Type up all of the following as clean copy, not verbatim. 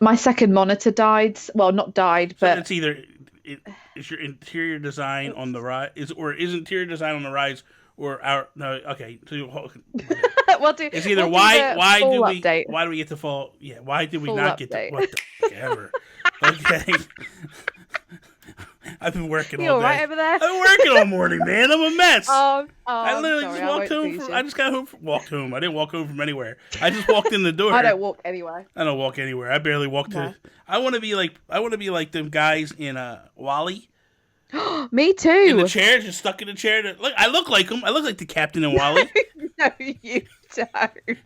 My second monitor died. Well, not died, So but it's either is your interior design on the rise, is interior design on the rise, or our no? Okay, so it's either we'll do the full update. why do we get to fall? Yeah, why did we Full not get to update. what the ever? Okay. I've been working You all all right day. over there? I've been working all morning, man. I'm a mess. I I'm literally sorry. just I walked won't home tease from. you. I just got home. Walked home. I didn't walk home from anywhere. I just walked in the door. I don't walk anywhere. I don't walk anywhere. I barely walk No. to. I want to be like. I want to be like them guys in Wally. Me In the too. chair, just stuck in the chair. Look, I look like him. I look like the captain in Wally. No, you don't.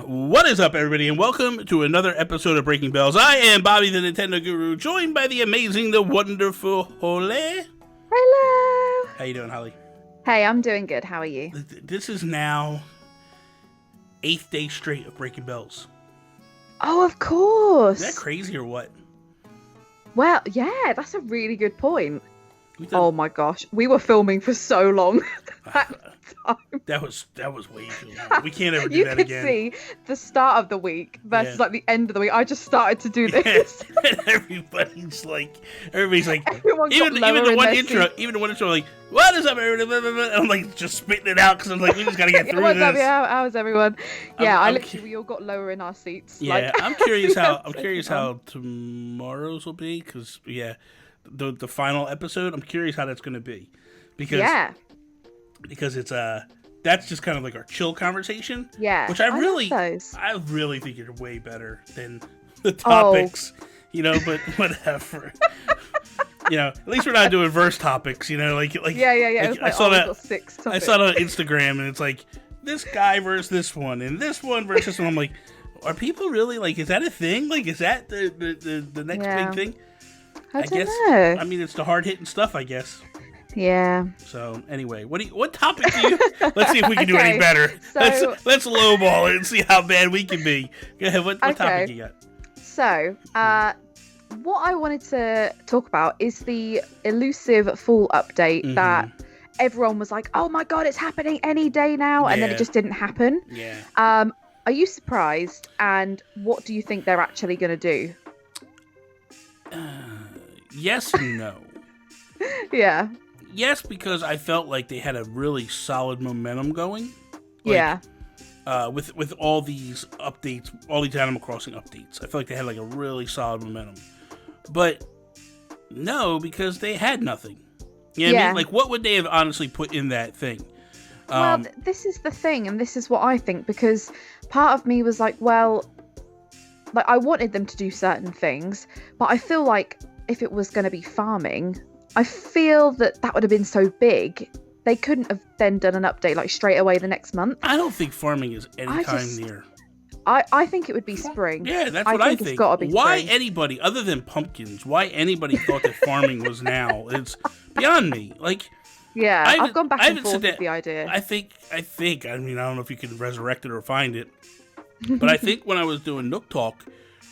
What is up, everybody, and welcome to another episode of Breaking Bells. I am Bobby, the Nintendo Guru, joined by the amazing, the wonderful Holly. Hello. How you doing, Holly? Hey, I'm doing good. How are you? This is now 8th day straight of Breaking Bells. Oh, of course. Is that crazy or what? Well, yeah, that's a really good point. We done- Oh my gosh, we were filming for so long that time. That was way too long. We can't ever do You that could again. see the start of the week versus Yeah. like the end of the week. I just started to do this. And everybody's like, Everyone got even lower the in one their intro, seats. even the one intro, like, what is up, everybody? Blah, blah, blah. And I'm like just spitting it out because I'm like, we just gotta get through What's this. up? Yeah, how's everyone? Yeah, I'm we all got lower in our seats. Yeah, Like, I'm curious how we were taking on. tomorrow's will be because the final episode. I'm curious how that's gonna be because it's that's just kind of like our chill conversation. Yeah, which I love really those. think are way better than the topics. But whatever. At least we're not doing verse topics. Like Yeah. It was I saw we've that. got six I saw it on Instagram, and it's like this guy versus this one, and this one versus this one. I'm like, are people really like? Is that a thing? Like, is that the next big thing? I guess. know. I mean, it's the hard hitting stuff, I guess. Yeah. So anyway, what topic do you? Let's see if we can do any better. So- Let's lowball it and see how bad we can be. Go ahead. What topic you got? So, what I wanted to talk about is the Illusive full update that everyone was like, "Oh my god, it's happening any day now," and then it just didn't happen. Yeah. Are you surprised? And what do you think they're actually going to do? Yes and no. Yeah. Yes, because I felt like they had a really solid momentum going. Yeah. With all these updates, all these Animal Crossing updates, I feel like they had like a really solid momentum. But no, because they had nothing. You know what I mean? Like, what would they have honestly put in that thing? Well, this is the thing, and this is what I think, because part of me was like, well, like I wanted them to do certain things, but I feel like if it was going to be farming, I feel that would have been so big, they couldn't have then done an update like straight away the next month. I don't think farming is anytime near. I think it would be spring. Yeah, that's what I think. It's gotta be why spring. anybody, other than pumpkins, why anybody thought that farming was now? It's beyond me. Like, Yeah, I've gone back and said forth that. with the idea. I think. I mean, I don't know if you can resurrect it or find it, but I think when I was doing Nook Talk,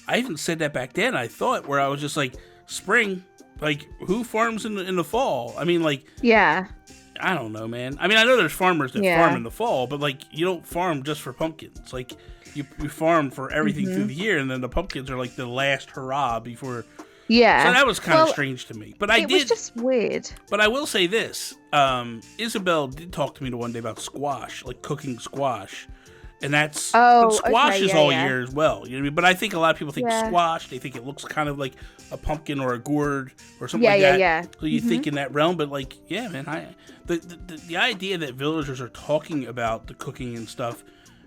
I even said that back then. I thought where I was just like, spring. Like, who farms in the fall? I mean, like, yeah. I don't know, man. I mean, I know there's farmers that farm in the fall, but like, you don't farm just for pumpkins. Like, you farm for everything through the year, and then the pumpkins are like the last hurrah before. Yeah. So that was kind of strange to me. But it was just weird. But I will say this: Isabel did talk to me the one day about squash, like cooking squash. And that's but squash is all year as well. You know what I mean? But I think a lot of people think squash. They think it looks kind of like a pumpkin or a gourd or something like that. Yeah. So you think in that realm, but like, yeah, man, the idea that villagers are talking about the cooking and stuff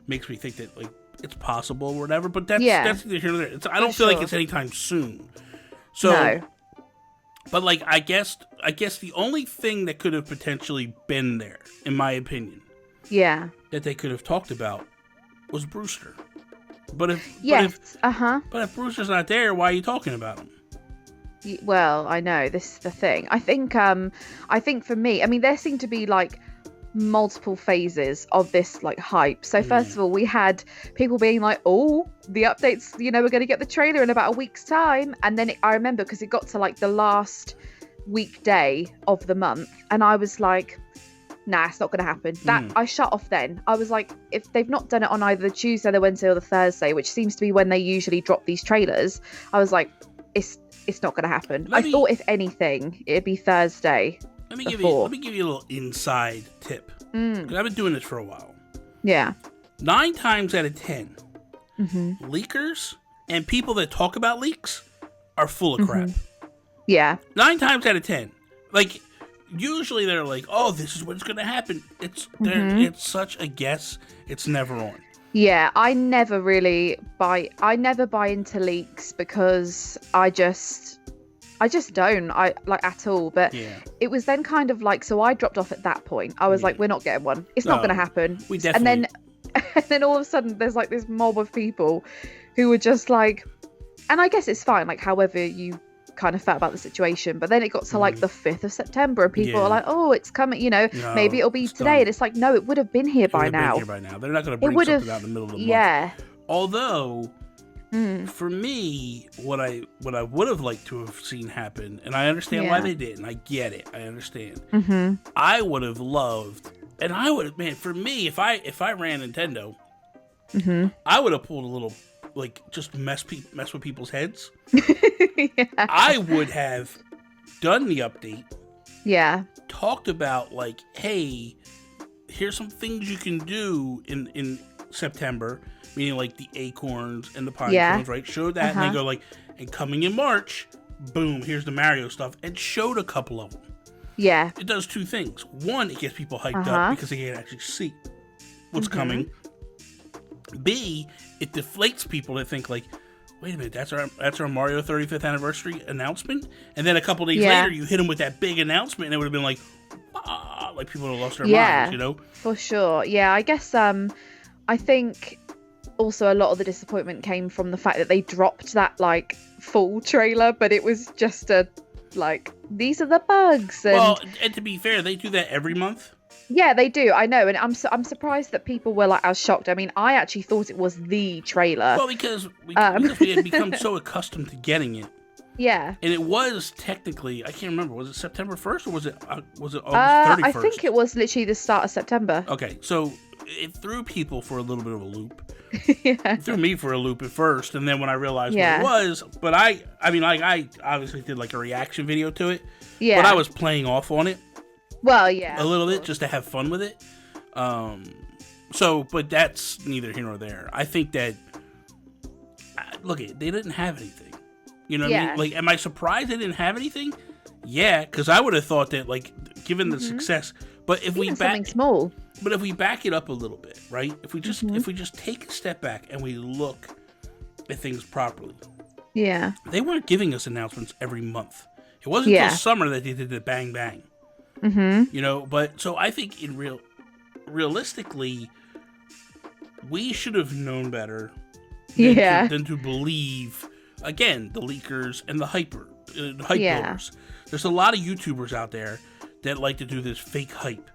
makes me think that like it's possible or whatever. But that's neither here nor there. I don't feel like it's anytime soon. So, no. But like, I guess the only thing that could have potentially been there, in my opinion, that they could have talked about was Brewster. But if Brewster's not there, why are you talking about him? Well, I know this is the thing. I think for me, I mean, there seemed to be like multiple phases of this like hype. So first of all, we had people being like, oh, the updates, we're going to get the trailer in about a week's time. And then I remember because it got to like the last weekday of the month and I was like, nah, it's not going to happen. I shut off then. I was like, if they've not done it on either the Tuesday, the Wednesday or the Thursday, which seems to be when they usually drop these trailers, I was like, it's not going to happen. I thought if anything, it'd be Thursday. Let me give you a little inside tip. Because I've been doing this for a while. Yeah. 9 times out of 10, leakers and people that talk about leaks are full of crap. Yeah. 9 times out of 10. Like, usually they're like, oh, this is what's going to happen. It's such a guess. It's never on. Yeah, I never buy into leaks because I just don't at all. But it was then kind of like, so I dropped off at that point. I was like, we're not getting one. It's not going to happen. We definitely. And then all of a sudden there's like this mob of people who were just like, and I guess it's fine, like however you kind of felt about the situation, but then it got to like the 5th of September and people are like, oh, it's coming, no, maybe it'll be today done. And it's like, no, it would have been here by now. They're not going to bring something out in the middle of the month. Although for me, what I would have liked to have seen happen, and I understand why they didn't, I get it, I understand. I would have loved, and I would have, man, for me, if I ran Nintendo, I would have pulled a little, like, just mess with people's heads. I would have done the update. Yeah. Talked about, like, hey, here's some things you can do in September, meaning like the acorns and the pine cones, right? Showed that, and they go like, and coming in March, boom, here's the Mario stuff, and showed a couple of them. Yeah. It does 2 things. One, it gets people hyped up because they can actually see what's coming. B, it deflates people that think like, wait a minute, that's our Mario 35th anniversary announcement, and then a couple days later you hit them with that big announcement, and it would have been like, ah, like people would have lost their minds, For sure. Yeah, I guess I think also a lot of the disappointment came from the fact that they dropped that like full trailer, but it was just a like, these are the bugs. And to be fair, they do that every month. Yeah, they do. I know, and I'm surprised that people were like as shocked. I mean, I actually thought it was the trailer. Well, because we had become so accustomed to getting it. Yeah. And it was technically, I can't remember, was it September 1st or was it August 31st? I think it was literally the start of September. Okay, so it threw people for a little bit of a loop. It threw me for a loop at first, and then when I realized what it was, but I mean, like, I obviously did like a reaction video to it. Yeah. But I was playing off on it. Well, yeah. A little bit, just to have fun with it. But that's neither here nor there. I think that, look, they didn't have anything. You know what I mean? Like, am I surprised they didn't have anything? Yeah, because I would have thought that, like, given the success, but if we something small. But if we back it up a little bit, right? If we just take a step back and we look at things properly. Yeah. They weren't giving us announcements every month. It wasn't until summer that they did the bang bang. But so I think realistically, we should have known better than to believe, again, the leakers and the hype builders. There's a lot of YouTubers out there that like to do this fake hype.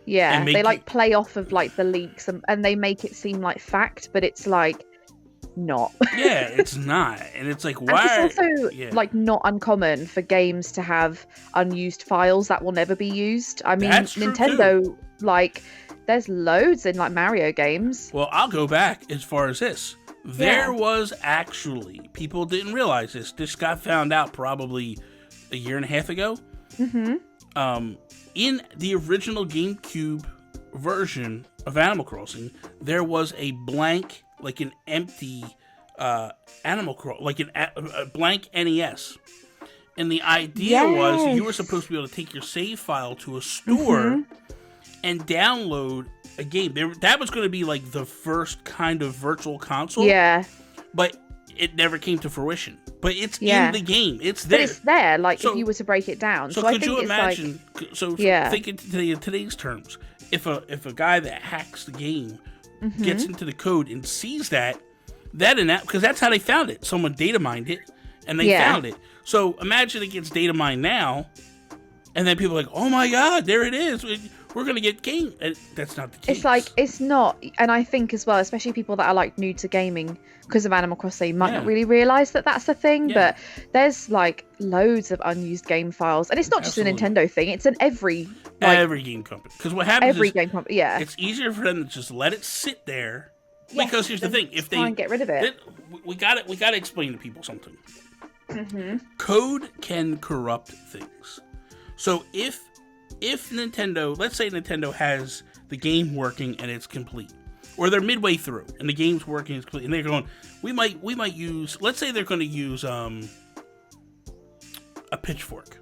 Yeah, they like play off of like the leaks and they make it seem like fact, but it's like not. Yeah, it's not. And it's like, why? And it's also like not uncommon for games to have unused files that will never be used. I mean, Nintendo, too. Like, there's loads in like Mario games. Well, I'll go back as far as this. There was actually, people didn't realize this. This got found out probably a year and a half ago. In the original GameCube version of Animal Crossing, there was a blank, like an empty Animal Crossing, like a blank NES. And the idea was you were supposed to be able to take your save file to a store and download a game. That was going to be like the first kind of virtual console. Yeah. But it never came to fruition. But it's in the game. It's there. But it's there, like, if you were to break it down. So could you imagine, think in today's terms, if a guy that hacks the game gets into the code and sees that because that's how they found it. Someone data mined it, and they found it. So imagine it gets data mined now, and then people are like, oh my God, there it is. we're going to get game. And that's not the case. It's like, it's not. And I think as well, especially people that are like new to gaming because of Animal Crossing might not really realise that that's a thing. But there's like loads of unused game files. And it's not just a Nintendo thing. It's in every game company. Because what happens is it's easier for them to just let it sit there. Because here's the thing. If they try and get rid of it. We got to explain to people something. Code can corrupt things. So if Nintendo, let's say Nintendo has the game working and it's complete, or they're midway through and the game's working and it's complete, and they're going, we might use, let's say they're going to use a pitchfork.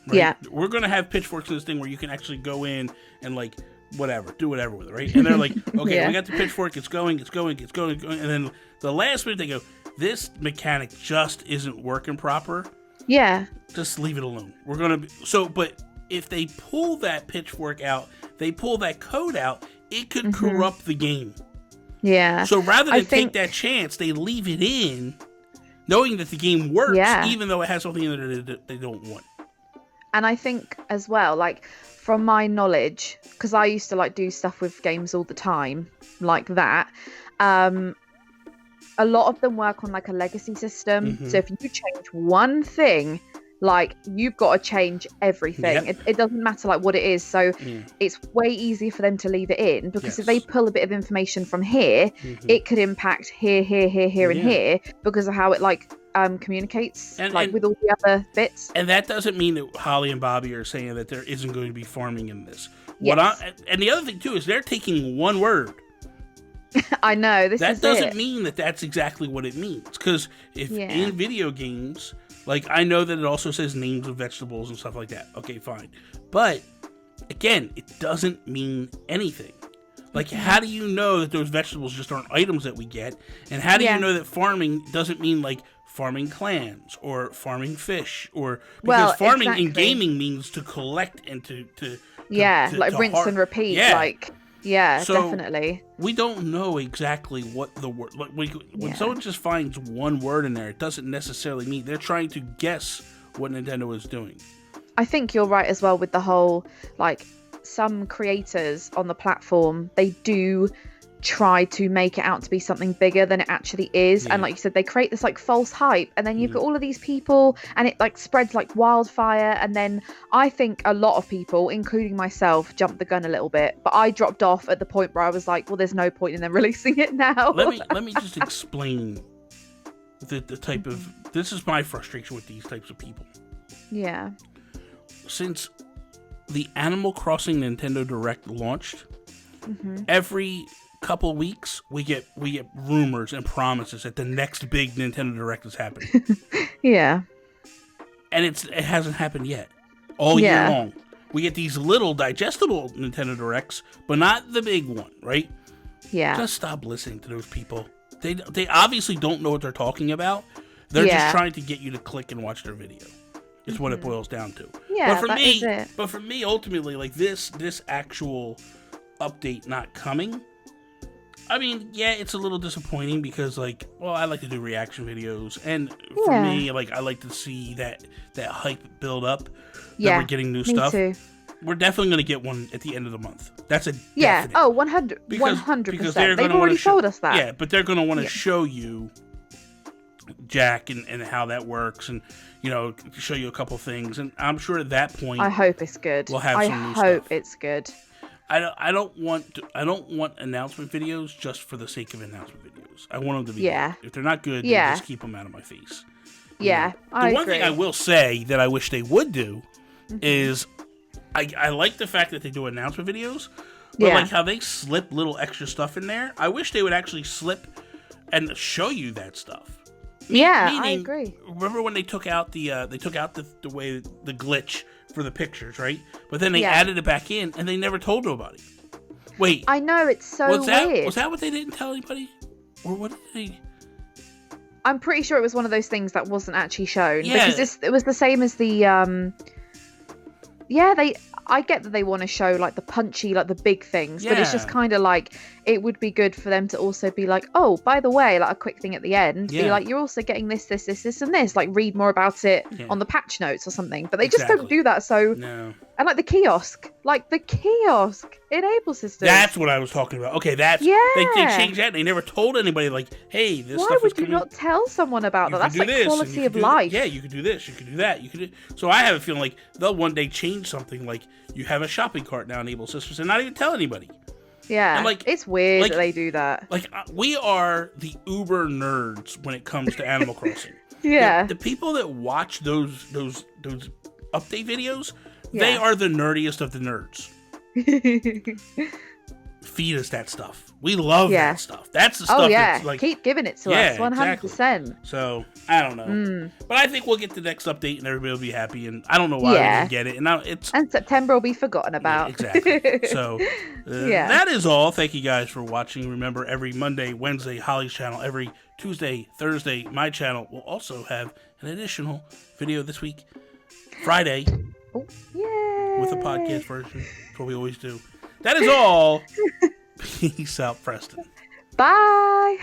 Right? Yeah. We're going to have pitchforks in this thing where you can actually go in and like do whatever with it, right? And they're like, okay, we got the pitchfork, it's going, and then the last minute they go, this mechanic just isn't working proper. Yeah. Just leave it alone. We're gonna be but if they pull that pitchfork out, they pull that code out, it could corrupt the game. Yeah. So rather than take that chance, they leave it in, knowing that the game works, even though it has something in it that they don't want. And I think as well, like from my knowledge, because I used to like do stuff with games all the time, like that. A lot of them work on like a legacy system. So if you change one thing, like you've got to change everything. It doesn't matter like what it is. So it's way easier for them to leave it in, because if they pull a bit of information from here, it could impact here, and here, because of how it like communicates with all the other bits. And that doesn't mean that Holly and Bobby are saying that there isn't going to be farming in this. And the other thing too is they're taking one word. I know. That doesn't mean that that's exactly what it means. Because if in video games, like I know that it also says names of vegetables and stuff like that. Okay, fine. But again, it doesn't mean anything. Like, how do you know that those vegetables just aren't items that we get? And how do you know that farming doesn't mean like farming clams or farming fish? Or because farming in gaming means to collect and to like rinse and repeat. Yeah, so definitely. We don't know exactly what the word... Like when someone just finds one word in there, it doesn't necessarily mean... They're trying to guess what Nintendo is doing. I think you're right as well with the whole... Like, some creators on the platform, they do try to make it out to be something bigger than it actually is. And like you said, they create this like false hype, and then you've got all of these people, and it like spreads like wildfire. And then I think a lot of people, including myself, jumped the gun a little bit, but I dropped off at the point where I was like, well, there's no point in them releasing it now. Let me just explain the type of... This is my frustration with these types of people. Yeah. Since the Animal Crossing Nintendo Direct launched, every couple weeks we get rumors and promises that the next big Nintendo Direct is happening. And it hasn't happened yet. All year long. We get these little digestible Nintendo Directs, but not the big one, right? Yeah. Just stop listening to those people. They obviously don't know what they're talking about. They're just trying to get you to click and watch their video. Is what it boils down to. Yeah, but for me, ultimately, like this actual update not coming, I mean, it's a little disappointing because, like, well, I like to do reaction videos, and for me, like, I like to see that hype build up. That we're getting new stuff. Too. We're definitely going to get one at the end of the month. That's a definite. Oh, 100%. Because they've already told us that. Yeah, but they're going to want to show you Jack and how that works, and show you a couple things, and I'm sure at that point I hope it's good. We'll have some new stuff. I hope it's good. I don't want announcement videos just for the sake of announcement videos. I want them to be good. If they're not good, then just keep them out of my face. Yeah, the one thing I will say that I wish they would do is I like the fact that they do announcement videos, but like how they slip little extra stuff in there. I wish they would actually slip and show you that stuff. Meaning, I agree. Remember when they took out the way the glitch for the pictures, right? But then they added it back in, and they never told nobody. Wait, I know, it's so weird. Was that what they didn't tell anybody, or what did they? I'm pretty sure it was one of those things that wasn't actually shown. Yeah, because it was the same as the I get that they want to show like the punchy, like the big things, but it's just kind of like it would be good for them to also be like, oh, by the way, like a quick thing at the end, be like, you're also getting this, this, this, this, and this. Like, read more about it on the patch notes or something. But they just don't do that. So, and like the kiosk in Able Systems. That's what I was talking about. Okay, that's they changed that. They never told anybody like, hey, this Why stuff would is you coming. not tell someone about that? That's like quality of life. Yeah, you could do this, you could do that, you could. So I have a feeling like they'll one day change something like you have a shopping cart now in Able Systems and not even tell anybody. Yeah, and like it's weird that they do that. Like we are the uber nerds when it comes to Animal Crossing. The people that watch those update videos, they are the nerdiest of the nerds. Feed us that stuff. We love that stuff. That's the stuff that's like... keep giving it to us, 100%. Exactly. So, I don't know. But I think we'll get the next update and everybody will be happy, and I don't know why we didn't get it. And September will be forgotten about. Yeah, exactly. So, that is all. Thank you guys for watching. Remember, every Monday, Wednesday, Holly's channel. Every Tuesday, Thursday, my channel will also have an additional video this week. Friday. Oh, yay! With a podcast version. That's what we always do. That is all. Peace out, Preston. Bye.